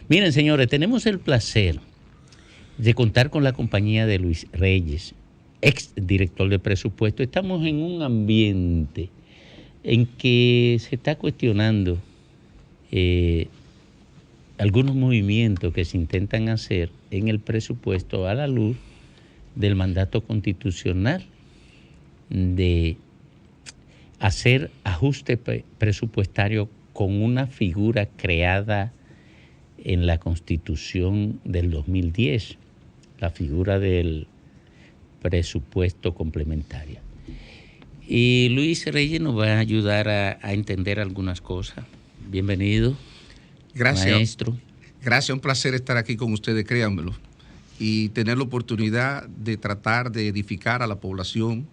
Miren, señores, tenemos el placer de contar con la compañía de Luis Reyes, ex director de presupuesto. Estamos en un ambiente en que se está cuestionando algunos movimientos que se intentan hacer en el presupuesto a la luz del mandato constitucional de hacer ajuste presupuestario con una figura creada en la Constitución del 2010, la figura del presupuesto complementario. Y Luis Reyes nos va a ayudar a entender algunas cosas. Bienvenido. Gracias, maestro. Gracias, un placer estar aquí con ustedes, créanmelo, y tener la oportunidad de tratar de edificar a la población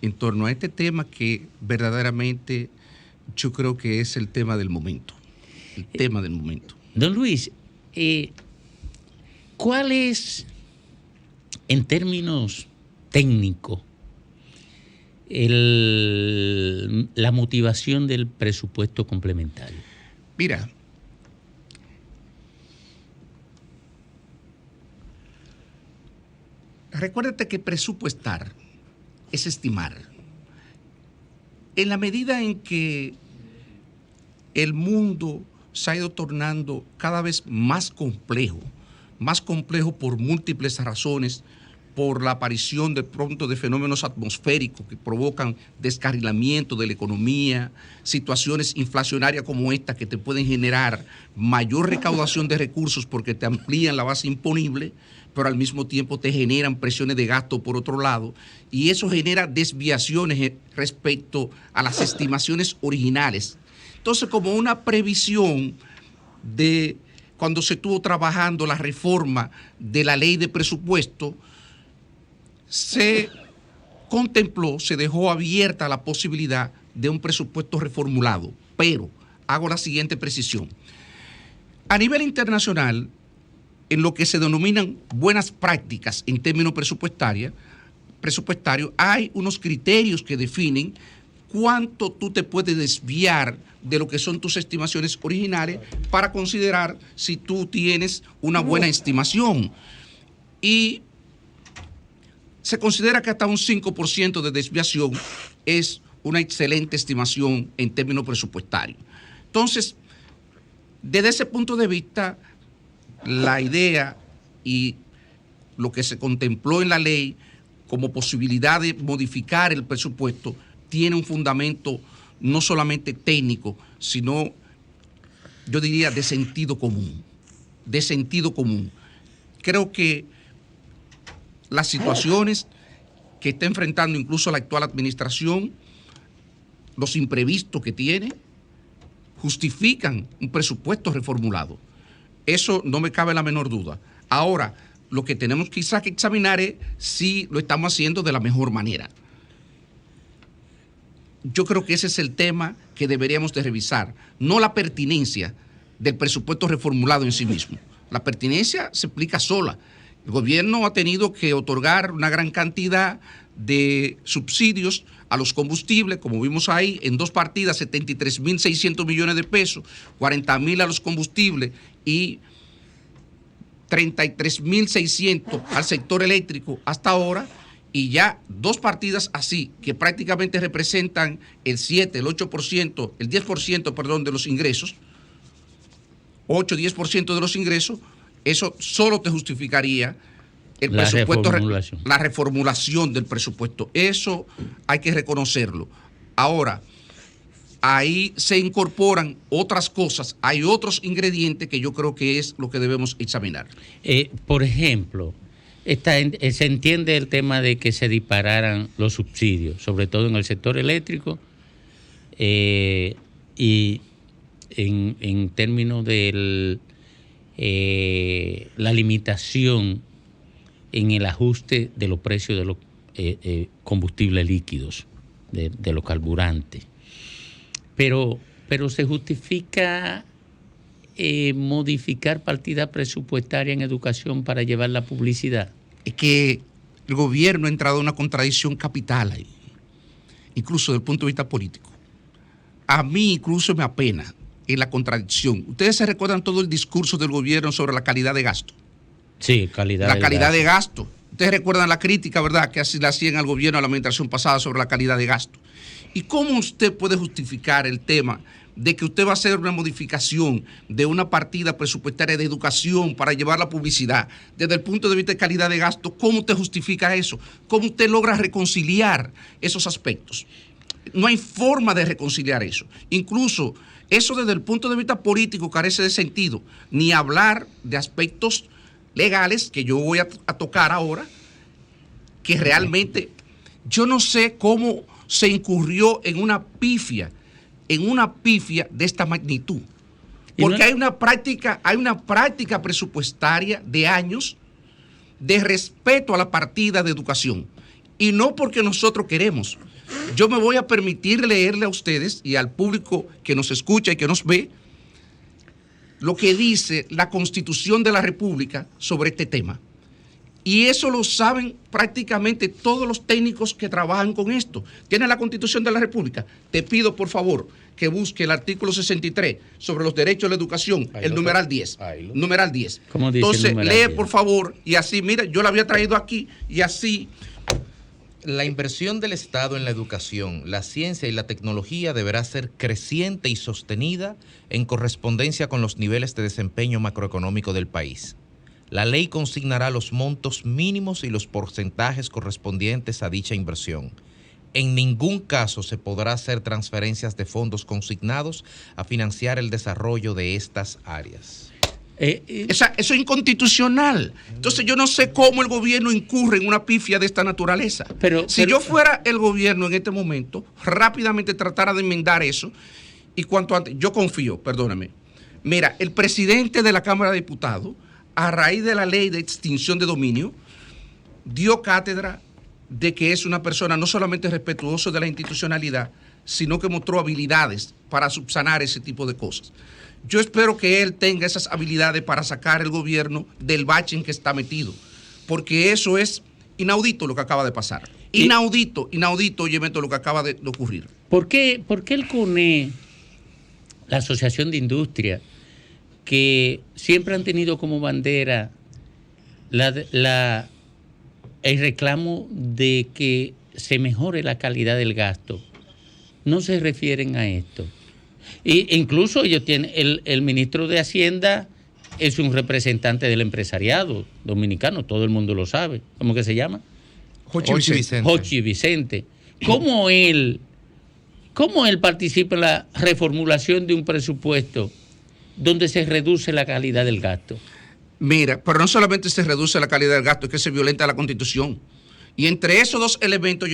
en torno a este tema que verdaderamente yo creo que es el tema del momento. El tema del momento. Don Luis, ¿cuál es, en términos técnicos, la motivación del presupuesto complementario? Mira, recuérdate que presupuestar es estimar. En la medida en que el mundo se ha ido tornando cada vez más complejo por múltiples razones, por la aparición de pronto de fenómenos atmosféricos que provocan descarrilamiento de la economía, situaciones inflacionarias como esta que te pueden generar mayor recaudación de recursos porque te amplían la base imponible, pero al mismo tiempo te generan presiones de gasto por otro lado, y eso genera desviaciones respecto a las estimaciones originales. Entonces, como una previsión de cuando se estuvo trabajando la reforma de la ley de presupuesto, se contempló, se dejó abierta la posibilidad de un presupuesto reformulado. Pero hago la siguiente precisión. A nivel internacional, en lo que se denominan buenas prácticas en términos presupuestarios, hay unos criterios que definen cuánto tú te puedes desviar de lo que son tus estimaciones originales para considerar si tú tienes una buena estimación. Y se considera que hasta un 5% de desviación es una excelente estimación en términos presupuestarios. Entonces, desde ese punto de vista, la idea y lo que se contempló en la ley como posibilidad de modificar el presupuesto tiene un fundamento no solamente técnico, sino, yo diría, de sentido común. De sentido común. Creo que las situaciones que está enfrentando incluso la actual administración, los imprevistos que tiene, justifican un presupuesto reformulado. Eso no me cabe la menor duda. Ahora, lo que tenemos quizás que examinar es si lo estamos haciendo de la mejor manera. Yo creo que ese es el tema que deberíamos de revisar, no la pertinencia del presupuesto reformulado en sí mismo. La pertinencia se explica sola. El gobierno ha tenido que otorgar una gran cantidad de subsidios a los combustibles, como vimos ahí, en dos partidas, 73.600 millones de pesos, 40.000 a los combustibles y 33.600 al sector eléctrico hasta ahora, y ya dos partidas así, que prácticamente representan el 7, el 8%, el 10%, perdón, de los ingresos, 8-10% de los ingresos, eso solo te justificaría el presupuesto, la reformulación del presupuesto. Eso hay que reconocerlo. Ahora, ahí se incorporan otras cosas, hay otros ingredientes que yo creo que es lo que debemos examinar. Por ejemplo, se entiende el tema de que se dispararan los subsidios, sobre todo en el sector eléctrico, y en términos de la limitación en el ajuste de los precios de los combustibles líquidos, de los carburantes. Pero se justifica modificar partidas presupuestarias en educación para llevar la publicidad. Es que el gobierno ha entrado en una contradicción capital ahí. incluso desde el punto de vista político. A mí incluso me apena en la contradicción. Ustedes se recuerdan todo el discurso del gobierno sobre la calidad de gasto. Sí, la calidad de gasto. Ustedes recuerdan la crítica, ¿verdad?, que así le hacían al gobierno a la administración pasada sobre la calidad de gasto. ¿Y cómo usted puede justificar el tema de que usted va a hacer una modificación de una partida presupuestaria de educación para llevar la publicidad desde el punto de vista de calidad de gasto? ¿Cómo usted justifica eso? ¿Cómo usted logra reconciliar esos aspectos? No hay forma de reconciliar eso. Incluso eso desde el punto de vista político carece de sentido. Ni hablar de aspectos legales que yo voy a tocar ahora, que realmente yo no sé cómo se incurrió en una pifia de esta magnitud. Porque hay una práctica presupuestaria de años de respeto a la partida de educación. Y no porque nosotros queremos. Yo me voy a permitir leerle a ustedes y al público que nos escucha y que nos ve lo que dice la Constitución de la República sobre este tema. Y eso lo saben prácticamente todos los técnicos que trabajan con esto. ¿Tiene la Constitución de la República? Te pido, por favor, que busque el artículo 63 sobre los derechos a la educación, el numeral 10. Numeral 10. ¿Cómo dice? Entonces, numeral lee, 10? por favor, y así, mira, yo la había traído aquí, y así. La inversión del Estado en la educación, la ciencia y la tecnología deberá ser creciente y sostenida en correspondencia con los niveles de desempeño macroeconómico del país. La ley consignará los montos mínimos y los porcentajes correspondientes a dicha inversión. En ningún caso se podrá hacer transferencias de fondos consignados a financiar el desarrollo de estas áreas. Eso es inconstitucional. Entonces yo no sé cómo el gobierno incurre en una pifia de esta naturaleza. Si yo fuera el gobierno en este momento, rápidamente tratara de enmendar eso, y cuanto antes, yo confío, perdóname. Mira, el presidente de la Cámara de Diputados, a raíz de la ley de extinción de dominio, dio cátedra de que es una persona no solamente respetuosa de la institucionalidad, sino que mostró habilidades para subsanar ese tipo de cosas. Yo espero que él tenga esas habilidades para sacar el gobierno del bache en que está metido, porque eso es inaudito lo que acaba de pasar. Inaudito, óyeme, lo que acaba de ocurrir. ¿Por qué el CONE, la Asociación de Industria, que siempre han tenido como bandera el reclamo de que se mejore la calidad del gasto, no se refieren a esto? E incluso ellos tienen, el ministro de Hacienda es un representante del empresariado dominicano, todo el mundo lo sabe. ¿Cómo que se llama? Jochi Vicente. ¿Cómo él participa en la reformulación de un presupuesto donde se reduce la calidad del gasto? Mira, pero no solamente se reduce la calidad del gasto, es que se violenta la Constitución. Y entre esos dos elementos,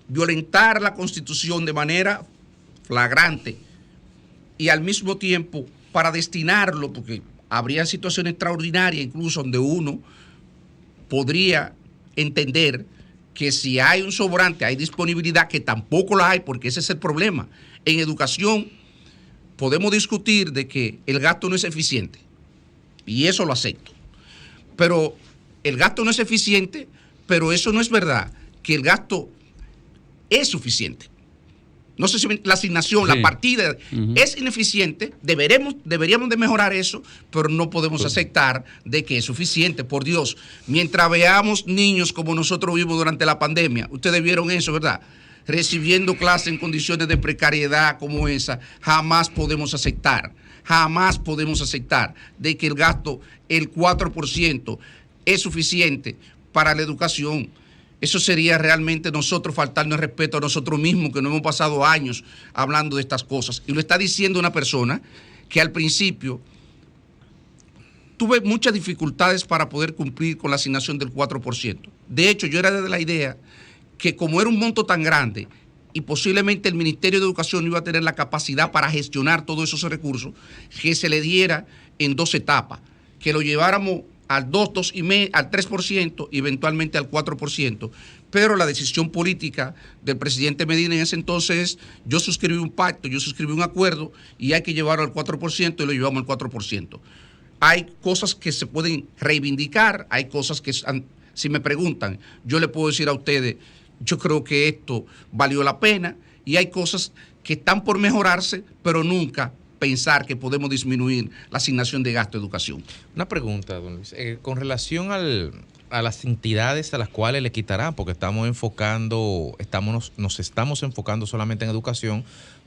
violentar la Constitución de manera flagrante y al mismo tiempo para destinarlo, porque habría situaciones extraordinarias incluso donde uno podría entender que si hay un sobrante, hay disponibilidad, que tampoco la hay, porque ese es el problema. En educación podemos discutir de que el gasto no es eficiente, y eso lo acepto. Pero el gasto no es eficiente, pero eso no es verdad, que el gasto es suficiente. No sé si la asignación, la partida es ineficiente, deberíamos de mejorar eso, pero no podemos aceptar de que es suficiente. Por Dios, mientras veamos niños como nosotros vimos durante la pandemia, ustedes vieron eso, ¿verdad?, recibiendo clases en condiciones de precariedad como esa, jamás podemos aceptar de que el gasto, el 4%, es suficiente para la educación. Eso sería realmente nosotros faltarnos el respeto a nosotros mismos, que no hemos pasado años hablando de estas cosas. Y lo está diciendo una persona que al principio tuve muchas dificultades para poder cumplir con la asignación del 4%. De hecho, yo era de la idea que como era un monto tan grande y posiblemente el Ministerio de Educación no iba a tener la capacidad para gestionar todos esos recursos, que se le diera en 2 etapas, que lo lleváramos al 2,5%, al 3% y eventualmente al 4%, pero la decisión política del presidente Medina en ese entonces, yo suscribí un pacto, yo suscribí un acuerdo y hay que llevarlo al 4% y lo llevamos al 4%. Hay cosas que se pueden reivindicar, hay cosas que, si me preguntan, yo le puedo decir a ustedes, yo creo que esto valió la pena y hay cosas que están por mejorarse, pero nunca pensar que podemos disminuir la asignación de gasto de educación. Una pregunta, don Luis, con relación a las entidades a las cuales le quitarán, porque nos estamos enfocando solamente en educación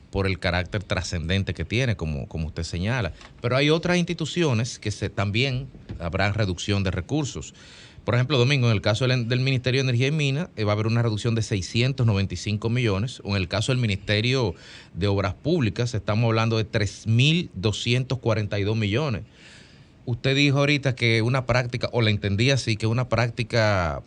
por el carácter trascendente que tiene, como usted señala, pero hay otras instituciones que también habrá reducción de recursos. Por ejemplo, Domingo, en el caso del Ministerio de Energía y Minas, va a haber una reducción de 695 millones, o en el caso del Ministerio de Obras Públicas, estamos hablando de 3.242 millones. Usted dijo ahorita que una práctica, o la entendí así, que una práctica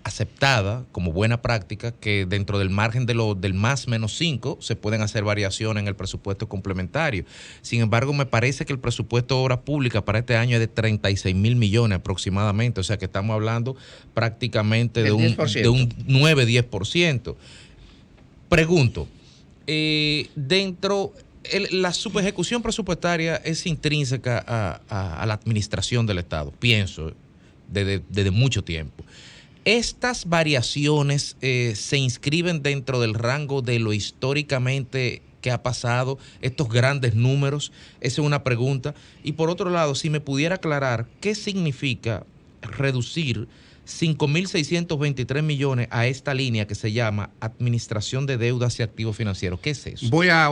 aceptada como buena práctica, que dentro del margen del más menos 5 se pueden hacer variaciones en el presupuesto complementario. Sin embargo, me parece que el presupuesto de obras públicas para este año es de 36 mil millones aproximadamente, o sea que estamos hablando prácticamente de un 9-10%. Pregunto, la subejecución presupuestaria es intrínseca a la administración del Estado, pienso, desde mucho tiempo. ¿Estas variaciones se inscriben dentro del rango de lo históricamente que ha pasado, estos grandes números? Esa es una pregunta. Y por otro lado, si me pudiera aclarar, ¿qué significa reducir 5.623 millones a esta línea que se llama Administración de Deudas y Activos Financieros? ¿Qué es eso? Voy a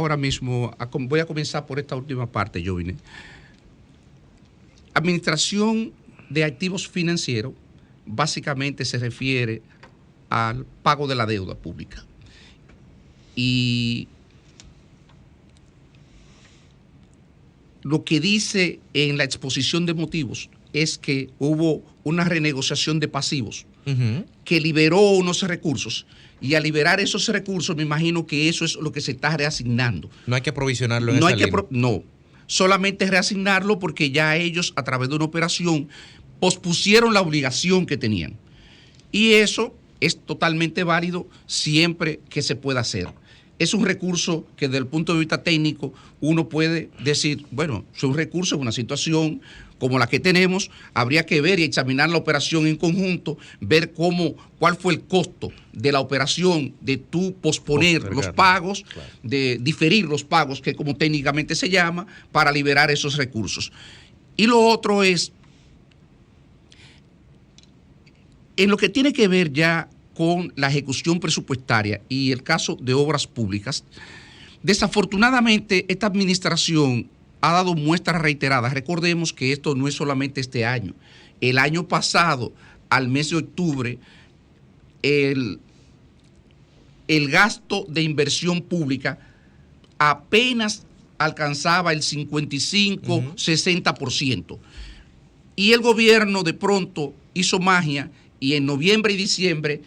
comenzar por esta última parte, Jovine. Administración de Activos Financieros básicamente se refiere al pago de la deuda pública. Y lo que dice en la exposición de motivos es que hubo una renegociación de pasivos que liberó unos recursos, y al liberar esos recursos me imagino que eso es lo que se está reasignando. No hay que provisionarlo en esa línea. No, solamente reasignarlo porque ya ellos, a través de una operación, pospusieron la obligación que tenían. Y eso es totalmente válido siempre que se pueda hacer. Es un recurso que desde el punto de vista técnico uno puede decir, bueno, es un recurso en una situación como la que tenemos, habría que ver y examinar la operación en conjunto, ver cuál fue el costo de la operación de tú posponer los pagos, claro, de diferir los pagos, que como técnicamente se llama, para liberar esos recursos. Y lo otro es, en lo que tiene que ver ya con la ejecución presupuestaria y el caso de obras públicas, desafortunadamente esta administración ha dado muestras reiteradas. Recordemos que esto no es solamente este año. El año pasado, al mes de octubre, el gasto de inversión pública apenas alcanzaba el 55-60%. Y el gobierno de pronto hizo magia y en noviembre y diciembre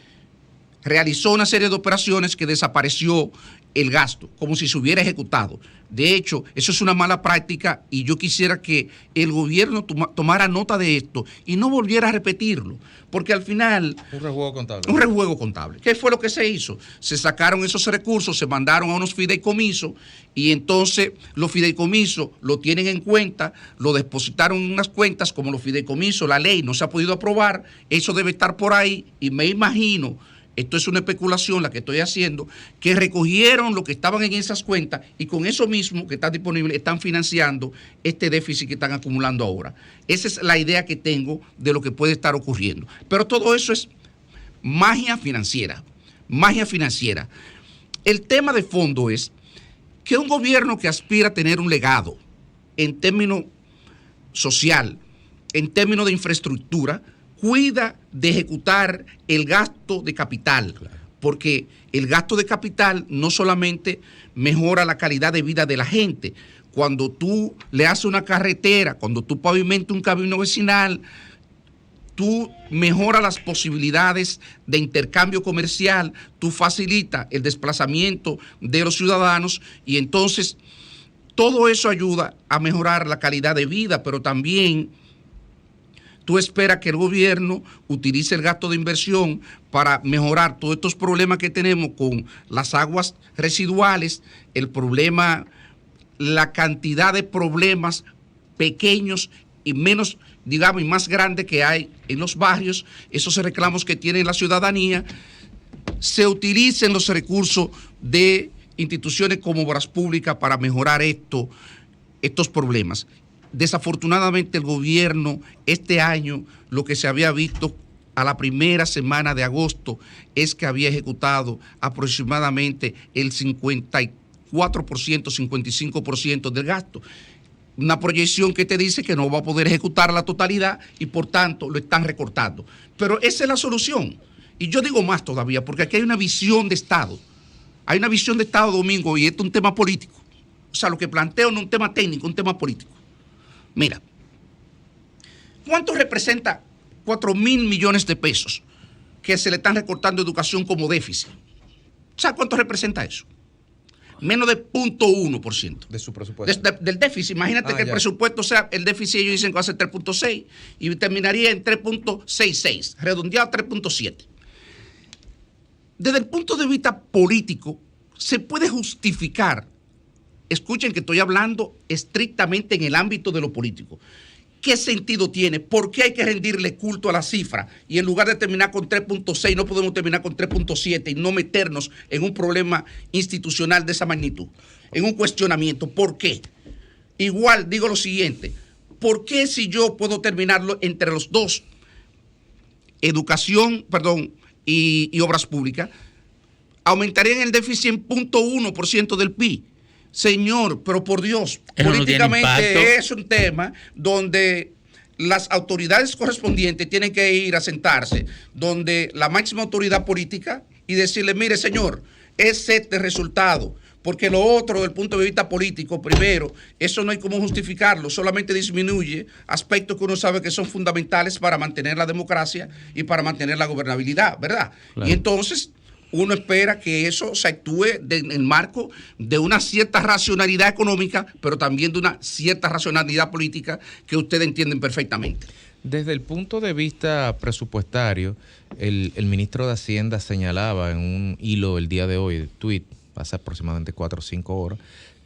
realizó una serie de operaciones que desapareció el gasto, como si se hubiera ejecutado. De hecho, eso es una mala práctica y yo quisiera que el gobierno tomara nota de esto y no volviera a repetirlo, porque al final... Un rejuego contable. Un rejuego contable. ¿Qué fue lo que se hizo? Se sacaron esos recursos, se mandaron a unos fideicomisos y entonces los fideicomisos lo tienen en cuenta, lo depositaron en unas cuentas como los fideicomisos, la ley no se ha podido aprobar, eso debe estar por ahí y me imagino... Esto es una especulación la que estoy haciendo, que recogieron lo que estaban en esas cuentas y con eso mismo que está disponible están financiando este déficit que están acumulando ahora. Esa es la idea que tengo de lo que puede estar ocurriendo. Pero todo eso es magia financiera, magia financiera. El tema de fondo es que un gobierno que aspira a tener un legado en términos social, en términos de infraestructura, cuida de ejecutar el gasto de capital, porque el gasto de capital no solamente mejora la calidad de vida de la gente. Cuando tú le haces una carretera, cuando tú pavimentas un camino vecinal, tú mejoras las posibilidades de intercambio comercial, tú facilitas el desplazamiento de los ciudadanos y entonces todo eso ayuda a mejorar la calidad de vida, pero también tú esperas que el gobierno utilice el gasto de inversión para mejorar todos estos problemas que tenemos con las aguas residuales, el problema, la cantidad de problemas pequeños y menos, digamos, y más grandes que hay en los barrios, esos reclamos que tiene la ciudadanía. se utilicen los recursos de instituciones como Obras Públicas para mejorar estos problemas. Desafortunadamente el gobierno este año, lo que se había visto a la primera semana de agosto es que había ejecutado aproximadamente el 54%, 55% del gasto. Una proyección que te dice que no va a poder ejecutar la totalidad y por tanto lo están recortando. Pero esa es la solución. Y yo digo más todavía, porque aquí hay una visión de Estado. Hay una visión de Estado, Domingo, y esto es un tema político. O sea, lo que planteo no es un tema técnico, un tema político. Mira, ¿cuánto representa 4.000 millones de pesos que se le están recortando a educación como déficit? ¿Sabes cuánto representa eso? Menos de 0.1% de su presupuesto. Del déficit. Imagínate que el presupuesto sea, el déficit ellos dicen que va a ser 3.6 y terminaría en 3.66, redondeado a 3.7. Desde el punto de vista político, se puede justificar, escuchen que estoy hablando estrictamente en el ámbito de lo político, ¿qué sentido tiene? ¿Por qué hay que rendirle culto a la cifra? Y en lugar de terminar con 3.6, no podemos terminar con 3.7 y no meternos en un problema institucional de esa magnitud, en un cuestionamiento. ¿Por qué? Igual digo lo siguiente, ¿por qué si yo puedo terminarlo entre los dos, educación, y obras públicas, aumentarían el déficit en 0.1% del PIB? Señor, pero por Dios, eso políticamente no es un tema donde las autoridades correspondientes tienen que ir a sentarse, donde la máxima autoridad política y decirle, mire señor, es este resultado, porque lo otro desde el punto de vista político, primero, eso no hay cómo justificarlo, solamente disminuye aspectos que uno sabe que son fundamentales para mantener la democracia y para mantener la gobernabilidad, ¿verdad? Claro. Y entonces uno espera que eso se actúe en el marco de una cierta racionalidad económica, pero también de una cierta racionalidad política que ustedes entienden perfectamente. Desde el punto de vista presupuestario, el ministro de Hacienda señalaba en un hilo el día de hoy, el tuit, hace aproximadamente 4 o 5 horas,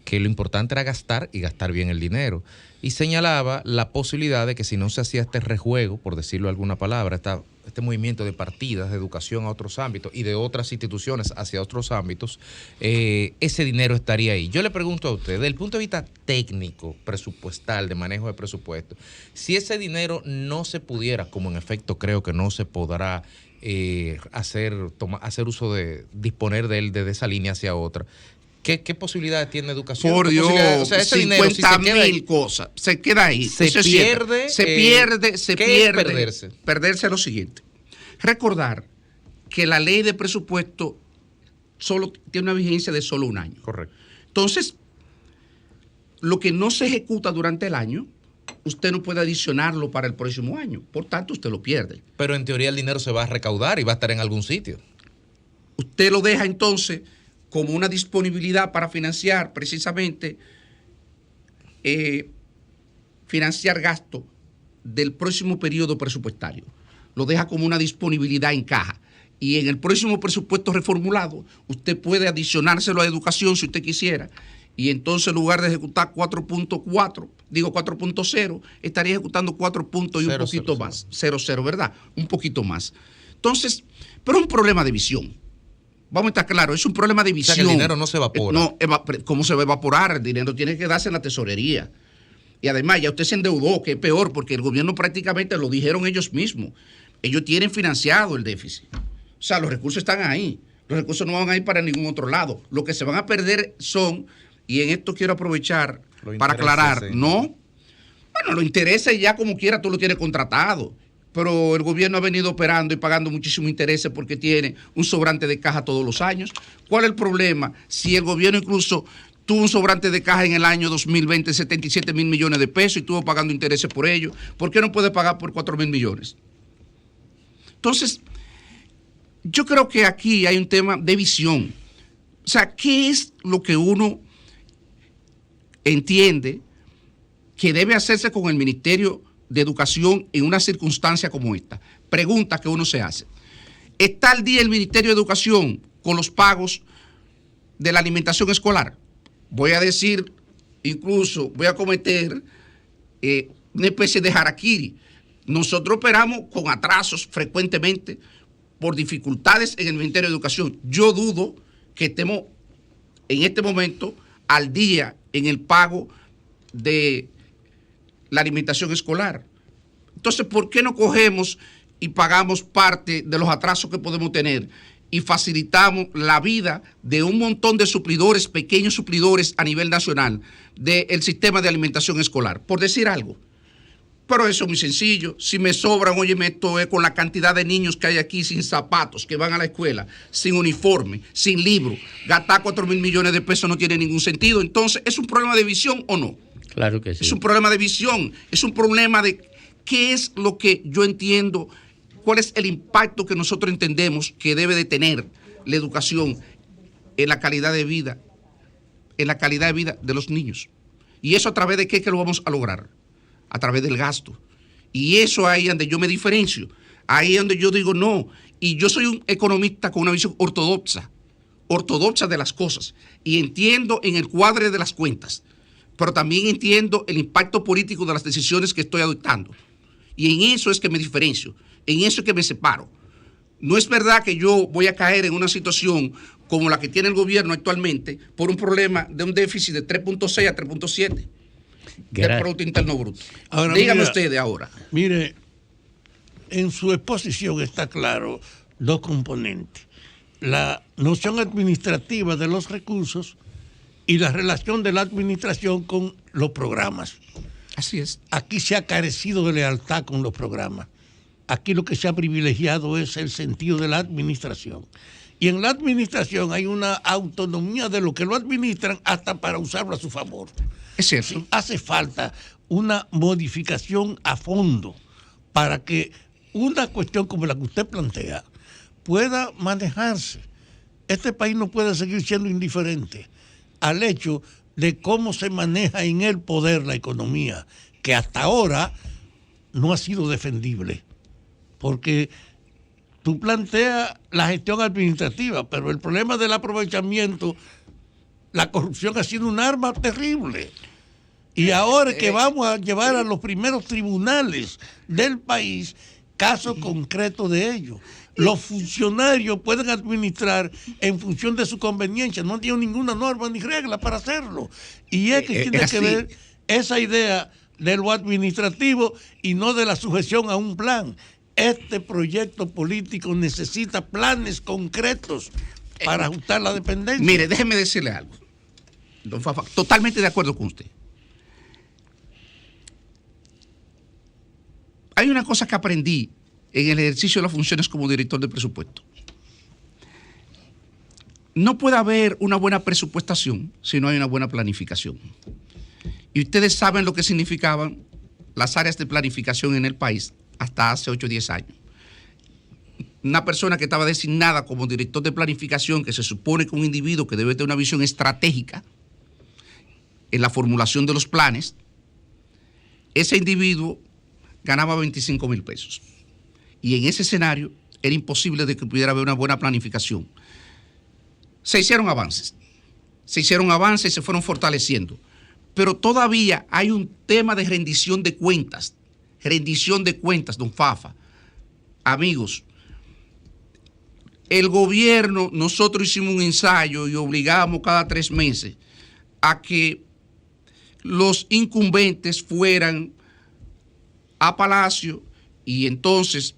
que lo importante era gastar y gastar bien el dinero. Y señalaba la posibilidad de que si no se hacía este rejuego, por decirlo alguna palabra, este movimiento de partidas de educación a otros ámbitos y de otras instituciones hacia otros ámbitos, ese dinero estaría ahí. Yo le pregunto a usted, desde el punto de vista técnico, presupuestal, de manejo de presupuesto, si ese dinero no se pudiera, como en efecto creo que no se podrá hacer uso de, disponer de él desde esa línea hacia otra, ¿qué posibilidades tiene educación? Por Dios, o sea, ese 50.000 cosas, se queda ahí. Se pierde. Perderse. Perderse lo siguiente. Recordar que la ley de presupuesto solo tiene una vigencia de solo un año. Correcto. Entonces, lo que no se ejecuta durante el año, usted no puede adicionarlo para el próximo año. Por tanto, usted lo pierde. Pero en teoría el dinero se va a recaudar y va a estar en algún sitio. Usted lo deja entonces como una disponibilidad para financiar precisamente financiar gastos del próximo periodo presupuestario. Lo deja como una disponibilidad en caja. Y en el próximo presupuesto reformulado, usted puede adicionárselo a educación si usted quisiera. Y entonces en lugar de ejecutar 4.0, estaría ejecutando 4 puntos y un poquito más. 0,0, ¿verdad? Un poquito más. Entonces, pero es un problema de visión. Vamos a estar claros, es un problema de visión. O sea, que el dinero no se evapora. No, ¿cómo se va a evaporar? El dinero tiene que darse en la tesorería. Y además ya usted se endeudó, que es peor, porque el gobierno prácticamente lo dijeron ellos mismos. Ellos tienen financiado el déficit. O sea, los recursos están ahí. Los recursos no van a ir para ningún otro lado. Lo que se van a perder son, y en esto quiero aprovechar para aclarar, sí. No, bueno, los intereses ya como quiera tú lo tienes contratado. Pero el gobierno ha venido operando y pagando muchísimos intereses porque tiene un sobrante de caja todos los años. ¿Cuál es el problema? Si el gobierno incluso tuvo un sobrante de caja en el año 2020, 77.000 millones de pesos y estuvo pagando intereses por ello, ¿por qué no puede pagar por 4.000 millones? Entonces, yo creo que aquí hay un tema de visión. O sea, ¿qué es lo que uno entiende que debe hacerse con el Ministerio de Educación en una circunstancia como esta? Pregunta que uno se hace. ¿Está al día el Ministerio de Educación con los pagos de la alimentación escolar? Voy a decir, incluso voy a cometer una especie de harakiri. Nosotros operamos con atrasos frecuentemente por dificultades en el Ministerio de Educación. Yo dudo que estemos en este momento al día en el pago de la alimentación escolar. Entonces, ¿por qué no cogemos y pagamos parte de los atrasos que podemos tener y facilitamos la vida de un montón de suplidores, pequeños suplidores a nivel nacional del sistema de alimentación escolar? Por decir algo. Pero eso es muy sencillo. Si me sobran, óyeme, esto es con la cantidad de niños que hay aquí sin zapatos, que van a la escuela, sin uniforme, sin libro. Gastar 4.000 millones de pesos no tiene ningún sentido. Entonces, ¿es un problema de visión o no? Claro que sí. Es un problema de visión, es un problema de qué es lo que yo entiendo, cuál es el impacto que nosotros entendemos que debe de tener la educación en la calidad de vida, de los niños. Y eso a través de qué que lo vamos a lograr, a través del gasto. Y eso ahí es donde yo me diferencio, ahí es donde yo digo no. Y yo soy un economista con una visión ortodoxa de las cosas, y entiendo en el cuadre de las cuentas, pero también entiendo el impacto político de las decisiones que estoy adoptando. Y en eso es que me diferencio, en eso es que me separo. No es verdad que yo voy a caer en una situación como la que tiene el gobierno actualmente por un problema de un déficit de 3.6 a 3.7 del Producto Interno Bruto. Ahora, díganme ustedes ahora. Mire, en su exposición está claro dos componentes. La noción administrativa de los recursos y la relación de la administración con los programas. Así es. Aquí se ha carecido de lealtad con los programas. Aquí lo que se ha privilegiado es el sentido de la administración. Y en la administración hay una autonomía de lo que lo administran hasta para usarlo a su favor. Es cierto. Sí, hace falta una modificación a fondo para que una cuestión como la que usted plantea pueda manejarse. Este país no puede seguir siendo indiferente al hecho de cómo se maneja en el poder la economía, que hasta ahora no ha sido defendible, porque tú planteas la gestión administrativa, pero el problema del aprovechamiento, la corrupción ha sido un arma terrible. Y ahora es que vamos a llevar a los primeros tribunales del país casos concretos de ello. Los funcionarios pueden administrar en función de su conveniencia, no tienen ninguna norma ni regla para hacerlo. Y es que tiene que ver esa idea de lo administrativo y no de la sujeción a un plan. Este proyecto político necesita planes concretos para ajustar la dependencia. Mire, déjeme decirle algo, don Fafa, totalmente de acuerdo con usted. Hay una cosa que aprendí en el ejercicio de las funciones como director de presupuesto. No puede haber una buena presupuestación si no hay una buena planificación. Y ustedes saben lo que significaban las áreas de planificación en el país hasta hace 8 o 10 años. Una persona que estaba designada como director de planificación, que se supone que un individuo que debe tener una visión estratégica en la formulación de los planes, ese individuo ganaba 25,000 pesos. Y en ese escenario era imposible de que pudiera haber una buena planificación. Se hicieron avances y se fueron fortaleciendo. Pero todavía hay un tema de rendición de cuentas, don Fafa. Amigos, el gobierno, nosotros hicimos un ensayo y obligamos cada 3 meses a que los incumbentes fueran a Palacio y entonces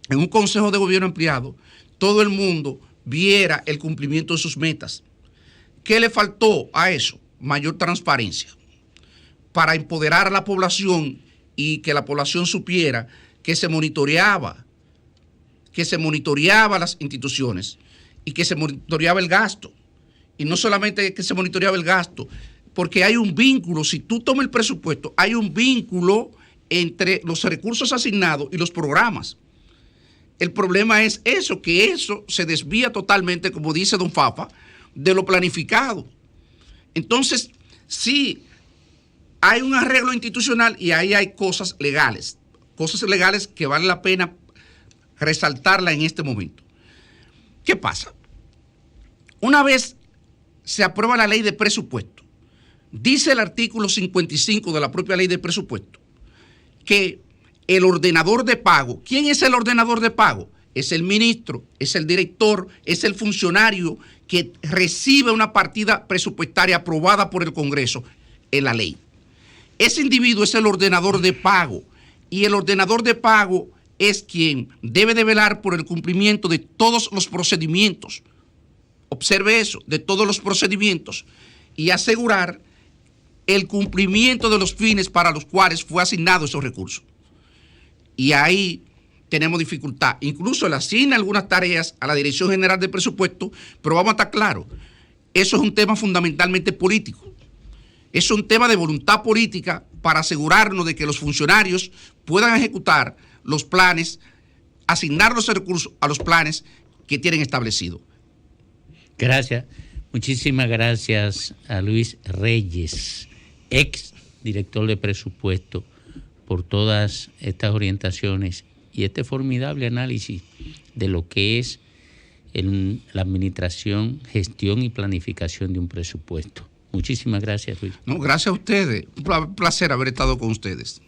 en un consejo de gobierno ampliado todo el mundo viera el cumplimiento de sus metas. ¿Qué le faltó a eso? Mayor transparencia para empoderar a la población y que la población supiera que se monitoreaba las instituciones y que se monitoreaba el gasto. Y no solamente que se monitoreaba el gasto, porque hay un vínculo, si tú tomas el presupuesto, hay un vínculo entre los recursos asignados y los programas. El problema es eso, que eso se desvía totalmente, como dice don Fafa, de lo planificado. Entonces, sí, hay un arreglo institucional y ahí hay cosas legales que vale la pena resaltarla en este momento. ¿Qué pasa? Una vez se aprueba la ley de presupuesto, dice el artículo 55 de la propia ley de presupuesto que el ordenador de pago, ¿quién es el ordenador de pago? es el ministro, es el director, es el funcionario que recibe una partida presupuestaria aprobada por el Congreso en la ley. Ese individuo es el ordenador de pago y el ordenador de pago es quien debe de velar por el cumplimiento de todos los procedimientos. Observe eso, de todos los procedimientos y asegurar el cumplimiento de los fines para los cuales fue asignado esos recursos. Y ahí tenemos dificultad. Incluso le asigna algunas tareas a la Dirección General de Presupuesto, pero vamos a estar claros, eso es un tema fundamentalmente político. Es un tema de voluntad política para asegurarnos de que los funcionarios puedan ejecutar los planes, asignar los recursos a los planes que tienen establecidos. Gracias. Muchísimas gracias a Luis Reyes, ex director de presupuesto, por todas estas orientaciones y este formidable análisis de lo que es la administración, gestión y planificación de un presupuesto. Muchísimas gracias, Luis. No, gracias a ustedes. Un placer haber estado con ustedes.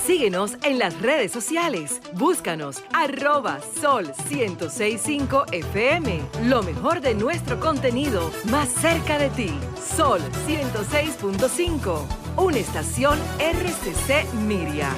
Síguenos en las redes sociales. Búscanos @Sol1065 FM. Lo mejor de nuestro contenido más cerca de ti. Sol 106.5. Una estación RCC Miria.